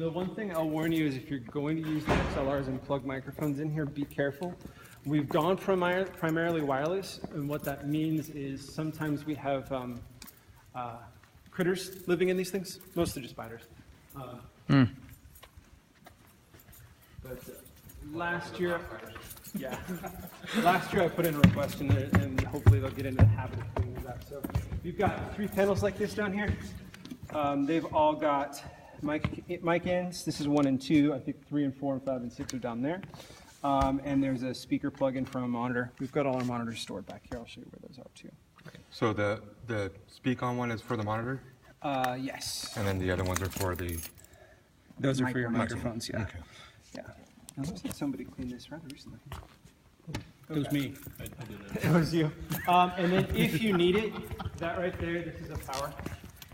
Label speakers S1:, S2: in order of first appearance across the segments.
S1: And the one thing I'll warn you is if you're going to use the XLRs and plug microphones in here, be careful. We've gone primarily wireless, and what that means is sometimes we have critters living in these things, mostly just spiders. But last year I put in a request and hopefully they'll get into the habit of doing that. So we've got 3 panels like this down here. They've all got mic ends. This is 1 and 2. I think 3 and 4 and 5 and 6 are down there. And there's a speaker plug-in from a monitor. We've got all our monitors stored back here. I'll show you where those are too.
S2: So the speak on one is for the monitor?
S1: Yes.
S2: And then the other ones are for the...
S1: Those are for your microphones, yeah.
S2: Okay.
S1: Yeah. It looks like somebody cleaned this rather recently.
S3: It was me. I did it.
S1: It was you. And then if you need it, that right there, this is a power.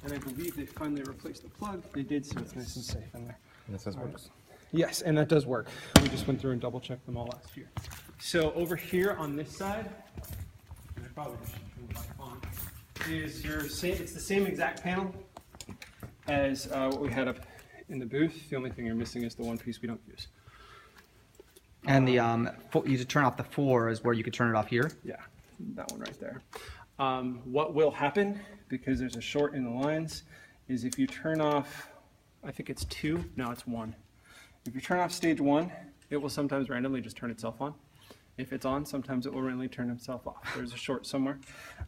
S1: And I believe they finally replaced the plug. They did, so it's nice and safe in there.
S2: And it says works.
S1: Yes, and that does work. We just went through and double checked them all last year. So over here on this side, and I probably just should turn the mic on, is it's the same exact panel as what we had up in the booth. The only thing you're missing is the one piece we don't use.
S4: And the you turn off the 4 is where you could turn it off here.
S1: Yeah, that one right there. What will happen, because there's a short in the lines, is if you turn off, I think it's 2, no, it's 1. If you turn off stage 1, it will sometimes randomly just turn itself on. If it's on, sometimes it will randomly turn itself off. There's a short somewhere.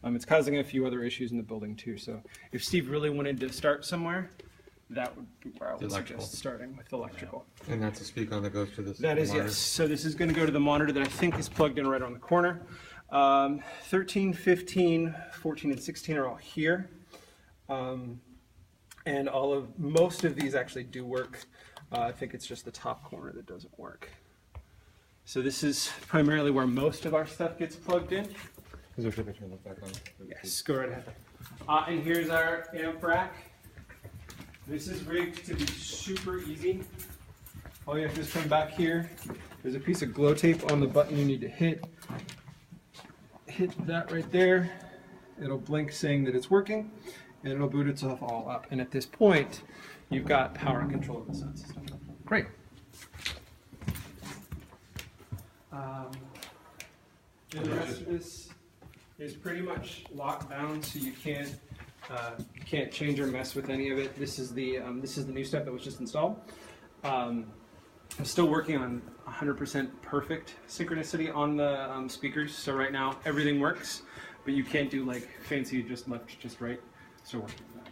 S1: It's causing a few other issues in the building too. So if Steve really wanted to start somewhere, that would be where I would suggest starting with electrical.
S2: And that's a speak on that goes to this
S1: That is,
S2: monitor?
S1: yes. So this is going to go to the monitor that I think is plugged in right on the corner. 13, 15, 14, and 16 are all here. And most of these actually do work. I think it's just the top corner that doesn't work. So this is primarily where most of our stuff gets plugged in.
S2: Is there a picture of that back on?
S1: Yes, go right ahead. And here's our amp rack. This is rigged to be super easy. All you have to do is come back here. There's a piece of glow tape on the button you need to hit. Hit that right there. It'll blink saying that it's working, and it'll boot itself all up. And at this point, you've got power and control of the sound system.
S4: Great.
S1: And the rest of this is pretty much locked down, so you can't change or mess with any of it. This is the new stuff that was just installed. I'm still working on 100% perfect synchronicity on the speakers. So right now everything works, but you can't do like fancy just left, just right. So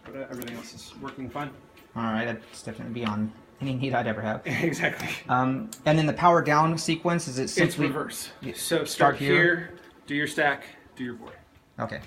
S1: but everything else is working fine.
S4: All right, that's definitely beyond any need I'd ever have.
S1: Exactly.
S4: And then the power down sequence, is it simply...
S1: It's reverse. So start here, do your stack, do your board.
S4: Okay.